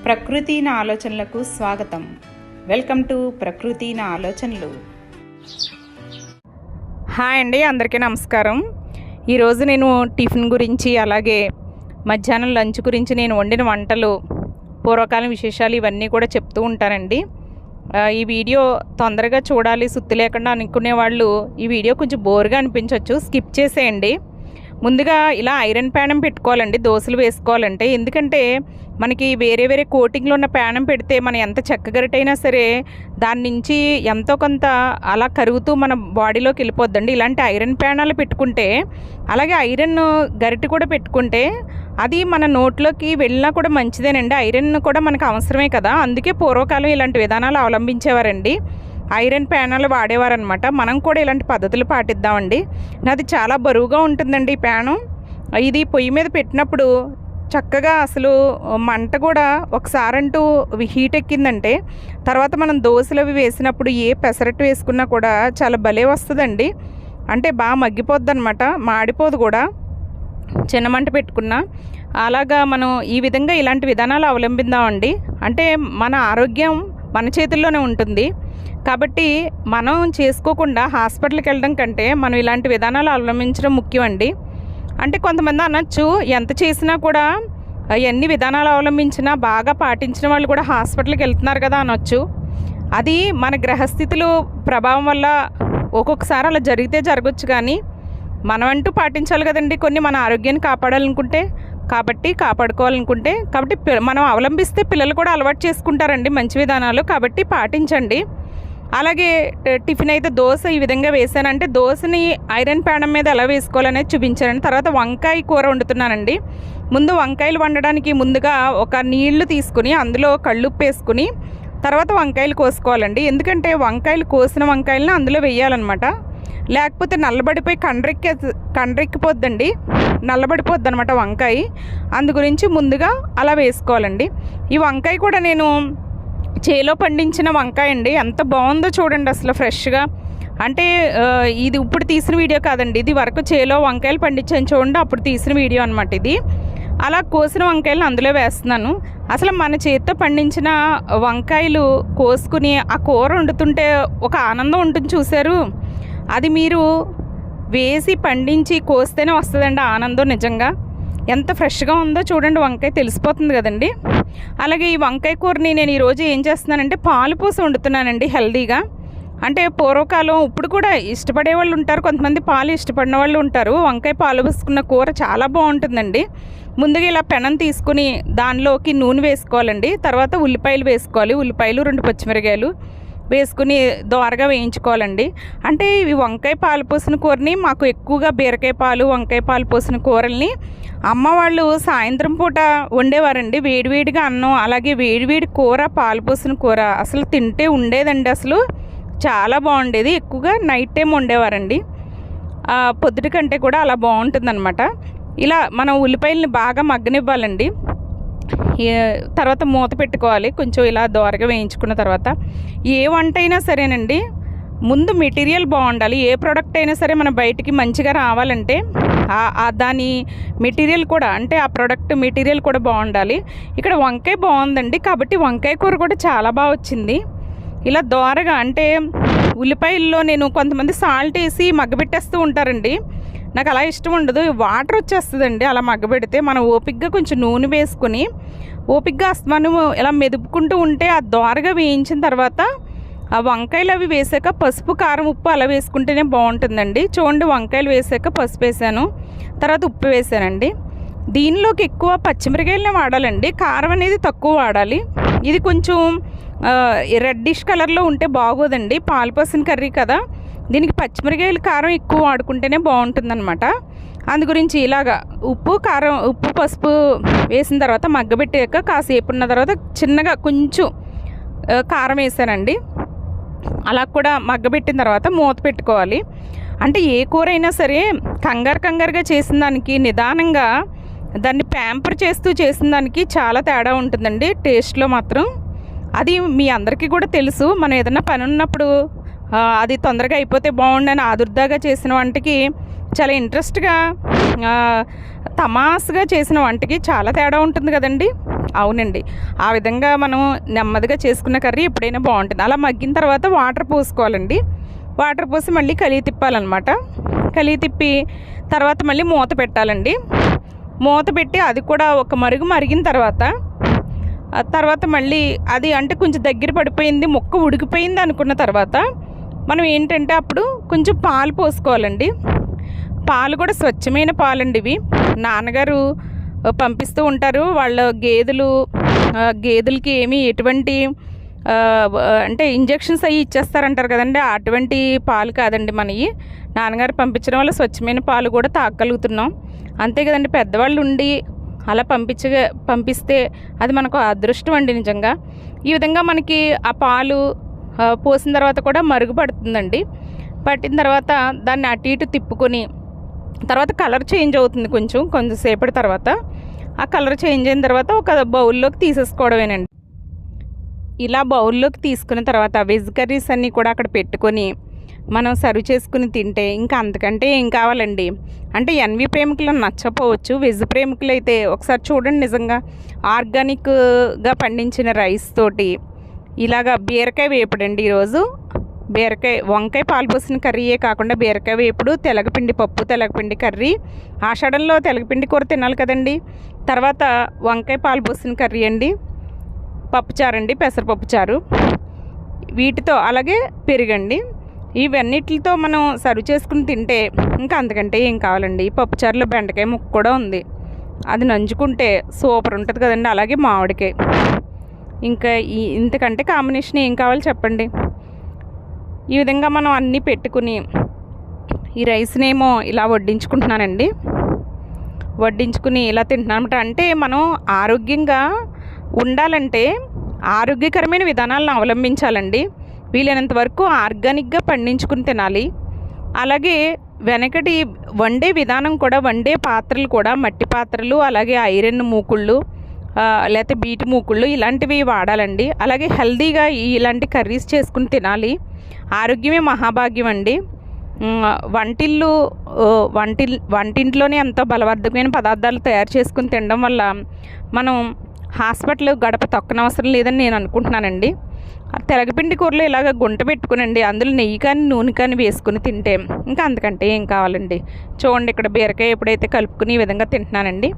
ప్రకృతి నా ఆలోచనలకు స్వాగతం. వెల్కమ్ టు ప్రకృతి నా ఆలోచనలు. హాయ్ అండి, అందరికీ నమస్కారం. ఈరోజు నేను టిఫిన్ గురించి, అలాగే మధ్యాహ్నం లంచ్ గురించి, నేను వండిన వంటలు, పూర్వకాలం విశేషాలు ఇవన్నీ కూడా చెప్తూ ఉంటానండి. ఈ వీడియో తొందరగా చూడాలి, సుత్తి లేకుండా అనుకునే వాళ్ళు ఈ వీడియో కొంచెం బోర్గా అనిపించవచ్చు, స్కిప్ చేసేయండి. ముందుగా ఇలా ఐరన్ ప్యానం పెట్టుకోవాలండి దోశలు వేసుకోవాలంటే. ఎందుకంటే మనకి వేరే వేరే కోటింగ్లో ఉన్న ప్యానం పెడితే మనం ఎంత చెక్కగరిటైనా సరే దాని నుంచి ఎంతో కొంత అలా కరుగుతూ మన బాడీలోకి వెళ్ళిపోద్దండి. ఇలాంటి ఐరన్ ప్యానాలు పెట్టుకుంటే, అలాగే ఐరన్ గరిటె కూడా పెట్టుకుంటే అది మన నోట్లోకి వెళ్ళినా కూడా మంచిదేనండి. ఐరన్ కూడా మనకు అవసరమే కదా, అందుకే పూర్వకాలం ఇలాంటి విధానాలు అవలంబించేవారండి. ఐరన్ ప్యానాలు వాడేవారనమాట. మనం కూడా ఇలాంటి పద్ధతులు పాటిద్దామండి. నాది చాలా బరువుగా ఉంటుందండి ఈ ప్యాను. ఇది పొయ్యి మీద పెట్టినప్పుడు చక్కగా అసలు మంట కూడా ఒకసారంటూ హీట్ ఎక్కిందంటే తర్వాత మనం దోశలు అవి వేసినప్పుడు ఏ పెసరట్టు వేసుకున్నా కూడా చాలా భలే వస్తుందండి. అంటే బాగా మగ్గిపోద్ది అనమాట, మాడిపోదు కూడా చిన్న మంట పెట్టుకున్నా. అలాగా మనం ఈ విధంగా ఇలాంటి విధానాలు అవలంబిద్దామండి. అంటే మన ఆరోగ్యం మన చేతుల్లోనే ఉంటుంది కాబట్టి మనం చేసుకోకుండా హాస్పిటల్కి వెళ్ళడం కంటే మనం ఇలాంటి విధానాలు అవలంబించడం ముఖ్యం అండి. అంటే కొంతమంది అనొచ్చు, ఎంత చేసినా కూడా ఎన్ని విధానాలు అవలంబించినా బాగా పాటించిన వాళ్ళు కూడా హాస్పిటల్కి వెళ్తున్నారు కదా అనొచ్చు. అది మన గ్రహస్థితులు ప్రభావం వల్ల ఒక్కొక్కసారి అలా జరిగితే జరగచ్చు, కానీ మనం అంటూ పాటించాలి కదండి కొన్ని, మన ఆరోగ్యాన్ని కాపాడాలనుకుంటే, కాపాడుకోవాలనుకుంటే. కాబట్టి మనం అవలంబిస్తే పిల్లలు కూడా అలవాటు చేసుకుంటారండి మంచి విధానాలు. కాబట్టి పాటించండి. అలాగే టిఫిన్ అయితే దోశ ఈ విధంగా వేసానంటే దోశని ఐరన్ ప్యానం మీద ఎలా వేసుకోవాలనేది చూపించానండి. తర్వాత వంకాయ కూర వండుతున్నానండి. ముందు వంకాయలు వండడానికి ముందుగా ఒక నీళ్లు తీసుకుని అందులో కళ్ళుప్పు వేసుకుని తర్వాత వంకాయలు కోసుకోవాలండి. ఎందుకంటే వంకాయలు కోసిన వంకాయలను అందులో వేయాలన్నమాట. లేకపోతే నల్లబడిపోయి కండ్రెక్కిపోద్దండి, నల్లబడిపోద్ది అనమాట వంకాయ. అందు గురించి ముందుగా అలా వేసుకోవాలండి. ఈ వంకాయ కూడా నేను చేలో పండించిన వంకాయ అండి. ఎంత బాగుందో చూడండి అసలు ఫ్రెష్గా. అంటే ఇది ఇప్పుడు తీసిన వీడియో కాదండి, ఇది వరకు చేలో వంకాయలు పండించాను చూడండి, అప్పుడు తీసిన వీడియో అనమాట ఇది. అలా కోసిన వంకాయలను అందులో వేస్తున్నాను. అసలు మన చేతితో పండించిన వంకాయలు కోసుకుని ఆ కూర వండుతుంటే ఒక ఆనందం ఉంటుంది చూశారు. అది మీరు వేసి పండించి కోస్తేనే వస్తుందండి ఆనందం. నిజంగా ఎంత ఫ్రెష్గా ఉందో చూడండి, వంకాయ తెలిసిపోతుంది కదండి. అలాగే ఈ వంకాయ కూరని నేను ఈరోజు ఏం చేస్తున్నానంటే పాలు పోసి వండుతున్నానండి హెల్దీగా. అంటే పూర్వకాలం, ఇప్పుడు కూడా ఇష్టపడే వాళ్ళు ఉంటారు, కొంతమంది పాలు ఇష్టపడిన వాళ్ళు ఉంటారు. వంకాయ పాలు పోసుకున్న కూర చాలా బాగుంటుందండి. ముందుగా ఇలా పెనం తీసుకుని దానిలోకి నూనె వేసుకోవాలండి. తర్వాత ఉల్లిపాయలు వేసుకోవాలి, ఉల్లిపాయలు 2 పచ్చిమిరకాయలు వేసుకుని దోరగా వేయించుకోవాలండి. అంటే ఇవి వంకాయ పాలు పోసిన కూరని మాకు ఎక్కువగా బీరకాయ పాలు, వంకాయ పాలు పోసిన కూరల్ని అమ్మ వాళ్ళు సాయంత్రం పూట వండేవారండి. వేడివేడిగా అన్నం, అలాగే వేడివేడి కూర, పాలు పోసిన కూర అసలు తింటే ఉండేదండి. అసలు చాలా బాగుండేది. ఎక్కువగా నైట్ టైం వండేవారండి. పొద్దుటి కంటే కూడా అలా బాగుంటుందన్నమాట. ఇలా మనం ఉల్లిపాయలని బాగా మగ్గనివ్వాలండి. తర్వాత మూత పెట్టుకోవాలి. కొంచెం ఇలా దోరగా వేయించుకున్న తర్వాత ఏ వంట అయినా సరేనండి, ముందు మెటీరియల్ బాగుండాలి. ఏ ప్రోడక్ట్ అయినా సరే మన బయటికి మంచిగా రావాలంటే దాని మెటీరియల్ కూడా, అంటే ఆ ప్రోడక్ట్ మెటీరియల్ కూడా బాగుండాలి. ఇక్కడ వంకాయ బాగుందండి కాబట్టి వంకాయ కూర కూడా చాలా బాగా వచ్చింది. ఇలా దోరగా, అంటే ఉల్లిపాయల్లో నేను కొంతమంది సాల్ట్ వేసి మగ్గబెట్టేస్తూ ఉంటారండి. నాకు అలా ఇష్టం ఉండదు, వాటర్ వచ్చేస్తుందండి అలా మగ్గబెడితే. మనం ఓపిక్గా కొంచెం నూనె వేసుకుని ఓపిక్గా మనము ఇలా మెదుపుకుంటూ ఉంటే ఆ దోరగా వేయించిన తర్వాత ఆ వంకాయలు అవి వేసాక పసుపు, కారం, ఉప్పు అలా వేసుకుంటేనే బాగుంటుందండి. చూడండి, వంకాయలు వేసాక పసుపు వేసాను, తర్వాత ఉప్పు వేసానండి. దీనిలోకి ఎక్కువ పచ్చిమిరకాయలనే వాడాలండి, కారం అనేది తక్కువ వాడాలి. ఇది కొంచెం రెడ్డిష్ కలర్లో ఉంటే బాగోదండి, పాలు పోసిన కర్రీ కదా. దీనికి పచ్చిమిరకాయలు, కారం ఎక్కువ వాడుకుంటేనే బాగుంటుందన్నమాట. అందు గురించి ఇలాగా ఉప్పు, కారం, ఉప్పు, పసుపు వేసిన తర్వాత మగ్గబెట్టాక కాసేపు ఉన్న తర్వాత చిన్నగా కొంచెం కారం వేసానండి. అలా కూడా మగ్గబెట్టిన తర్వాత మూత పెట్టుకోవాలి. అంటే ఏ కూర అయినా సరే కంగారుగా చేసిన దానికి, నిదానంగా దాన్ని ప్యాంపర్ చేస్తూ చేసిన దానికి చాలా తేడా ఉంటుందండి టేస్ట్లో మాత్రం. అది మీ అందరికీ కూడా తెలుసు. మనం ఏదైనా పని ఉన్నప్పుడు అది తొందరగా అయిపోతే బాగుండని ఆదుర్దాగా చేసిన వంటకి చాలా ఇంట్రెస్ట్గా తమాస్గా చేసిన వంటకి చాలా తేడా ఉంటుంది కదండి. అవునండి, ఆ విధంగా మనం నెమ్మదిగా చేసుకున్న కర్రీ ఎప్పుడైనా బాగుంటుంది. అలా మగ్గిన తర్వాత వాటర్ పోసుకోవాలండి. వాటర్ పోసి మళ్ళీ కలిగి తిప్పాలన్నమాట. కలిగి తిప్పి తర్వాత మళ్ళీ మూత పెట్టాలండి. మూత పెట్టి అది కూడా ఒక మరిగిన తర్వాత మళ్ళీ అది అంటే కొంచెం దగ్గర పడిపోయింది, ముక్క ఉడికిపోయింది అనుకున్న తర్వాత మనం ఏంటంటే అప్పుడు కొంచెం పాలు పోసుకోవాలండి. పాలు కూడా స్వచ్ఛమైన పాలండి ఇవి. నాన్నగారు పంపిస్తూ ఉంటారు. వాళ్ళ గేదెలకి ఏమీ ఎటువంటి అంటే ఇంజెక్షన్స్ అవి ఇచ్చేస్తారంటారు కదండి, అటువంటి పాలు కాదండి మనవి. నాన్నగారు పంపించడం వల్ల స్వచ్ఛమైన పాలు కూడా తాగలుగుతున్నాం. అంతే కదండి, పెద్దవాళ్ళు ఉండి అలా పంపిస్తే అది మనకు అదృష్టం అండి నిజంగా. ఈ విధంగా మనకి ఆ పాలు పోసిన తర్వాత కూడా మరుగుపడుతుందండి. పట్టిన తర్వాత దాన్ని అటు ఇటు తిప్పుకొని తర్వాత కలర్ చేంజ్ అవుతుంది కొంచెంసేపటి తర్వాత. ఆ కలర్ చేంజ్ అయిన తర్వాత ఒక బౌల్లోకి తీసేసుకోవడమేనండి. ఇలా బౌల్లోకి తీసుకున్న తర్వాత వెజ్ కర్రీస్ అన్నీ కూడా అక్కడ పెట్టుకొని మనం సర్వ్ చేసుకుని తింటే ఇంకా అంతకంటే ఏం కావాలండి. అంటే ఎన్వి ప్రేమికులు నచ్చపోవచ్చు, వెజ్ ప్రేమికులు అయితే ఒకసారి చూడండి. నిజంగా ఆర్గానిక్గా పండించిన రైస్ తోటి ఇలాగా బీరకాయ వేపుడండి. ఈరోజు వంకాయ పాలు పోసిన కర్రీయే కాకుండా బీరకాయ వేపుడు, తెలగపిండి కర్రీ. ఆషాఢంలో తెలగపిండి కూర తినాలి కదండి. తర్వాత వంకాయ పాలు పోసిన కర్రీ అండి, పప్పుచారు అండి, పెసరపప్పు చారు, వీటితో అలాగే పెరుగండి. ఇవన్నిటితో మనం సర్వ్ చేసుకుని తింటే ఇంకా అంతకంటే ఏం కావాలండి. పప్పుచారులో బెండకాయ ముక్క కూడా ఉంది, అది నంచుకుంటే సూపర్ ఉంటుంది కదండి. అలాగే మామిడికాయ, ఇంకా ఇంతకంటే కాంబినేషన్ ఏం కావాలి చెప్పండి. ఈ విధంగా మనం అన్నీ పెట్టుకుని ఈ రైస్నేమో ఇలా వడ్డించుకుంటున్నానండి. వడ్డించుకుని ఇలా తింటున్నామట. అంటే మనం ఆరోగ్యంగా ఉండాలంటే ఆరోగ్యకరమైన విధానాలను అవలంబించాలండి. వీలైనంత వరకు ఆర్గానిక్గా పండించుకుని తినాలి. అలాగే వెనకటి వండే విధానం కూడా, వండే పాత్రలు కూడా మట్టి పాత్రలు, అలాగే ఐరన్ మూకుళ్ళు లేకపోతే బీటి మూకుళ్ళు ఇలాంటివి వాడాలండి. అలాగే హెల్తీగా ఇలాంటి కర్రీస్ చేసుకుని తినాలి. ఆరోగ్యమే మహాభాగ్యం అండి. వంటింట్లోనే ఎంతో బలవర్ధకమైన పదార్థాలు తయారు చేసుకుని తినడం వల్ల మనం హాస్పిటల్ గడప తొక్కనవసరం లేదని నేను అనుకుంటున్నానండి. తెలగపిండి కూరలో ఇలాగ గుంట పెట్టుకునండి, అందులో నెయ్యి కానీ నూనె కానీ వేసుకుని తింటే ఇంకా అంతకంటే ఏం కావాలండి. చూడండి, ఇక్కడ బీరకాయ ఎప్పుడైతే కలుపుకుని ఈ విధంగా తింటున్నానండి.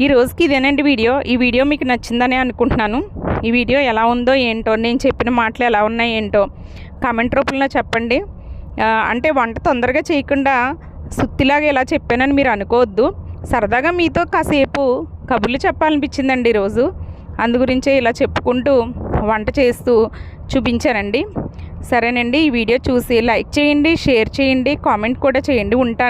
ఈ రోజుకి ఇదేనండి వీడియో. ఈ వీడియో మీకు నచ్చిందని అనుకుంటున్నాను. ఈ వీడియో ఎలా ఉందో ఏంటో, నేను చెప్పిన మాటలు ఎలా ఉన్నాయి ఏంటో కామెంట్ రూపంలో చెప్పండి. అంటే వంట తొందరగా చేయకుండా సుత్తిలాగా ఇలా చెప్పానని మీరు అనుకోవద్దు. సరదాగా మీతో కాసేపు కబుర్లు చెప్పాలనిపించిందండి ఈరోజు. అందుగురించే ఇలా చెప్పుకుంటూ వంట చేస్తూ చూపించానండి. సరేనండి, ఈ వీడియో చూసి లైక్ చేయండి, షేర్ చేయండి, కామెంట్ కూడా చేయండి. ఉంటాను.